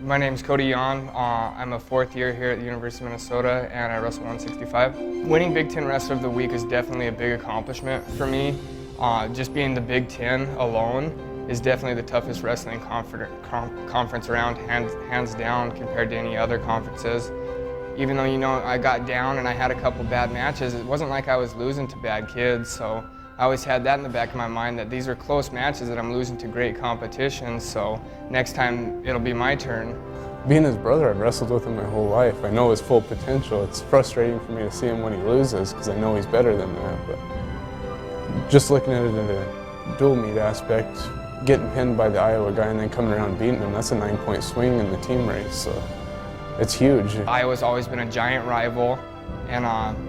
My name's Cody Yon. I'm a fourth year here at the University of Minnesota, and I wrestle 165. Winning Big Ten Wrestler of the Week is definitely a big accomplishment for me. Just being the Big Ten alone is definitely the toughest wrestling conference around, hands down, compared to any other conferences. Even though, I got down and I had a couple bad matches, it wasn't like I was losing to bad kids, so I always had that in the back of my mind, that these are close matches that I'm losing to great competition, so next time it'll be my turn. Being his brother, I've wrestled with him my whole life. I know his full potential. It's frustrating for me to see him when he loses because I know he's better than that, but just looking at it in a dual meet aspect, getting pinned by the Iowa guy and then coming around beating him, that's a 9-point swing in the team race, so it's huge. Iowa's always been a giant rival, and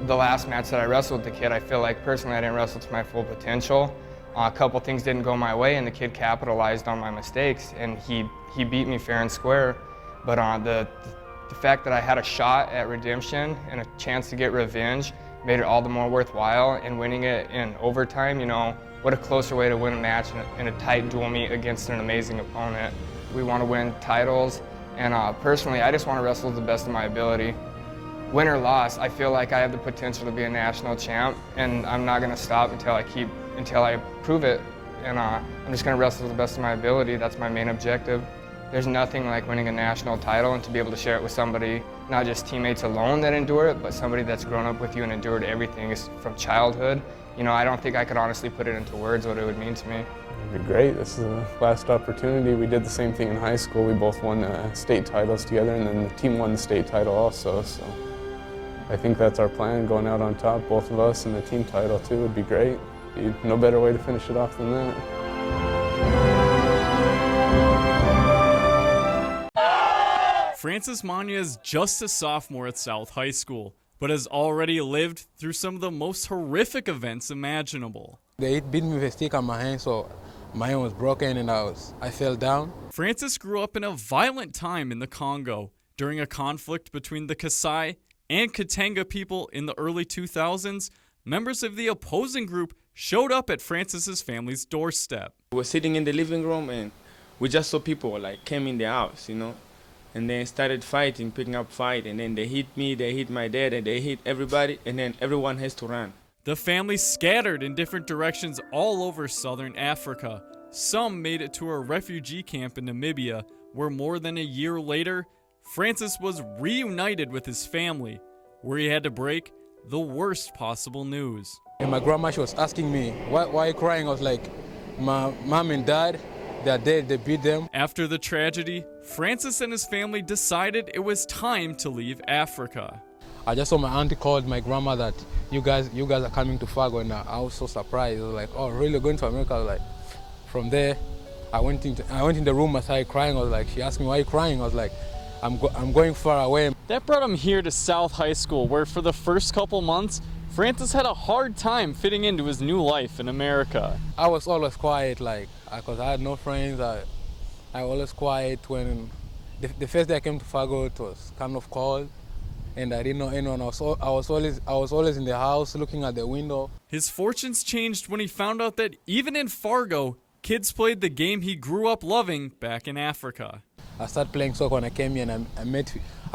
the last match that I wrestled with the kid, I feel like personally I didn't wrestle to my full potential. A couple things didn't go my way, and the kid capitalized on my mistakes, and he beat me fair and square. But the fact that I had a shot at redemption and a chance to get revenge made it all the more worthwhile, and winning it in overtime, what a closer way to win a match in a tight dual meet against an amazing opponent. We want to win titles, and personally, I just want to wrestle to the best of my ability. Win or loss, I feel like I have the potential to be a national champ, and I'm not going to stop until I prove it. And I'm just going to wrestle to the best of my ability. That's my main objective. There's nothing like winning a national title and to be able to share it with somebody, not just teammates alone that endure it, but somebody that's grown up with you and endured everything from childhood. I don't think I could honestly put it into words what it would mean to me. It'd be great. This is the last opportunity. We did the same thing in high school. We both won state titles together, and then the team won the state title also. So I think that's our plan, going out on top, both of us, and the team title too would be great. No better way to finish it off than that. Francis Mania is just a sophomore at South High School, but has already lived through some of the most horrific events imaginable. They beat me with a stick on my hand, so my hand was broken and I fell down. Francis grew up in a violent time in the Congo during a conflict between the Kasai and Katanga people in the early 2000s. Members of the opposing group showed up at Francis's family's doorstep. We were sitting in the living room and we just saw people came in the house, and then started fighting, picking up fight, and then they hit me, they hit my dad, and they hit everybody, and then everyone has to run. The family scattered in different directions all over southern Africa. Some made it to a refugee camp in Namibia, where more than a year later, Francis was reunited with his family, where he had to break the worst possible news. And my grandma, she was asking me, why are you crying? I was like, my mom and dad, they're dead, they beat them. After the tragedy, Francis and his family decided it was time to leave Africa. I just saw my auntie called my grandma that you guys are coming to Fargo, and I was so surprised. I was like, oh, really, going to America? I was like, from there, I went in the room, I started crying. I was like, she asked me, why are you crying? I was like, I'm going far away. That brought him here to South High School, where for the first couple months, Francis had a hard time fitting into his new life in America. I was always quiet, because I had no friends. I always quiet. When the first day I came to Fargo, it was kind of cold, and I didn't know anyone. I was always in the house looking at the window. His fortunes changed when he found out that even in Fargo, kids played the game he grew up loving back in Africa. I started playing soccer when I came here, and I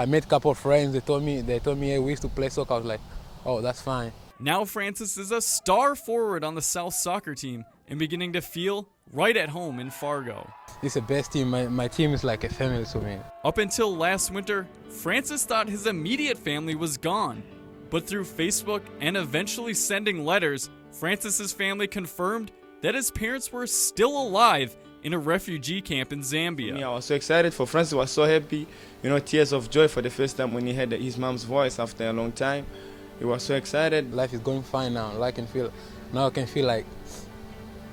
met a couple of friends. They told me, hey, we used to play soccer. I was like, oh, that's fine. Now Francis is a star forward on the South soccer team and beginning to feel right at home in Fargo. This is the best team. My team is like a family to me. Up until last winter, Francis thought his immediate family was gone. But through Facebook and eventually sending letters, Francis's family confirmed that his parents were still alive in a refugee camp in Zambia. I was so excited for Francis. Was so happy, tears of joy for the first time when he heard his mom's voice after a long time. He was so excited. Life is going fine now. I can feel like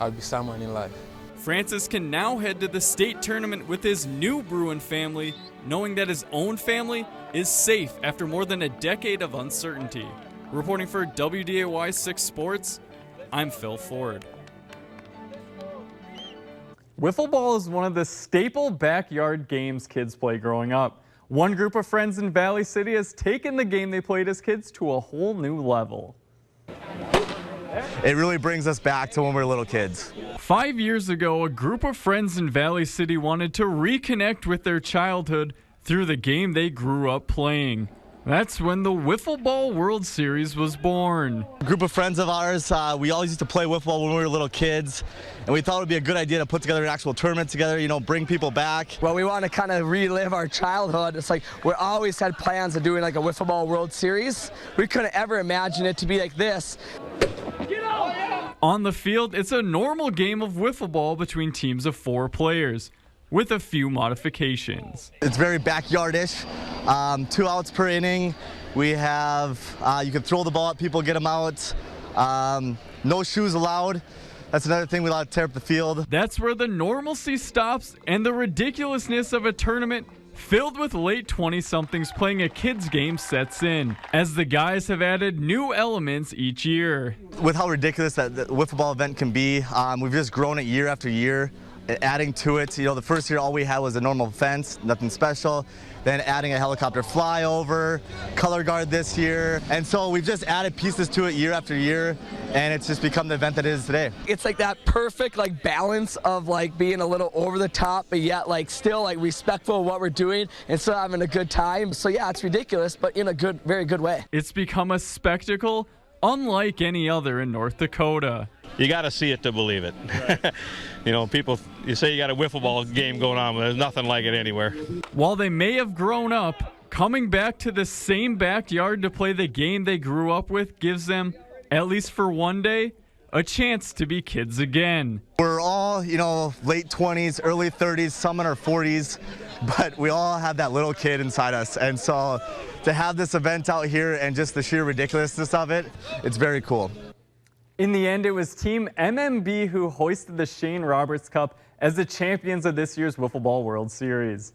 I'll be someone in life. Francis can now head to the state tournament with his new Bruin family, knowing that his own family is safe after more than a decade of uncertainty. Reporting for WDAY 6 Sports, I'm Phil Ford. Wiffle ball is one of the staple backyard games kids play growing up. One group of friends in Valley City has taken the game they played as kids to a whole new level. it really brings us back to when we were little kids. 5 years ago, a group of friends in Valley City wanted to reconnect with their childhood through the game they grew up playing. That's when the Wiffle Ball World Series was born. A group of friends of ours, we always used to play wiffle ball when we were little kids, and we thought it would be a good idea to put together an actual tournament together, you know, bring people back. Well, we want to kind of relive our childhood. It's like we always had plans of doing like a Wiffle Ball World Series. We couldn't ever imagine it to be like this. On the field, it's a normal game of wiffle ball between teams of 4 players, with a few modifications. It's very backyardish. 2 outs per inning. We have, you can throw the ball at people, get them out. No shoes allowed. That's another thing we allow to tear up the field. That's where the normalcy stops and the ridiculousness of a tournament filled with late 20-somethings playing a kids game sets in, as the guys have added new elements each year. With how ridiculous that the wiffle ball event can be, we've just grown it year after year. Adding to it, you know, the first year all we had was a normal fence, nothing special. Then adding a helicopter flyover, color guard this year. And so we've just added pieces to it year after year, and it's just become the event that it is today. It's like that perfect like balance of like being a little over the top, but yet like still like respectful of what we're doing and still having a good time. So yeah, it's ridiculous, but in a good, very good way. It's become a spectacle unlike any other in North Dakota. You got to see it to believe it. Right. You know, people, you say you got a wiffle ball game going on, but there's nothing like it anywhere. While they may have grown up, coming back to the same backyard to play the game they grew up with gives them, at least for one day, a chance to be kids again. We're all, you know, late 20s, early 30s, some in our 40s, but we all have that little kid inside us. And so to have this event out here and just the sheer ridiculousness of it, it's very cool. In the end, it was Team MMB who hoisted the Shane Roberts Cup as the champions of this year's Wiffle Ball World Series.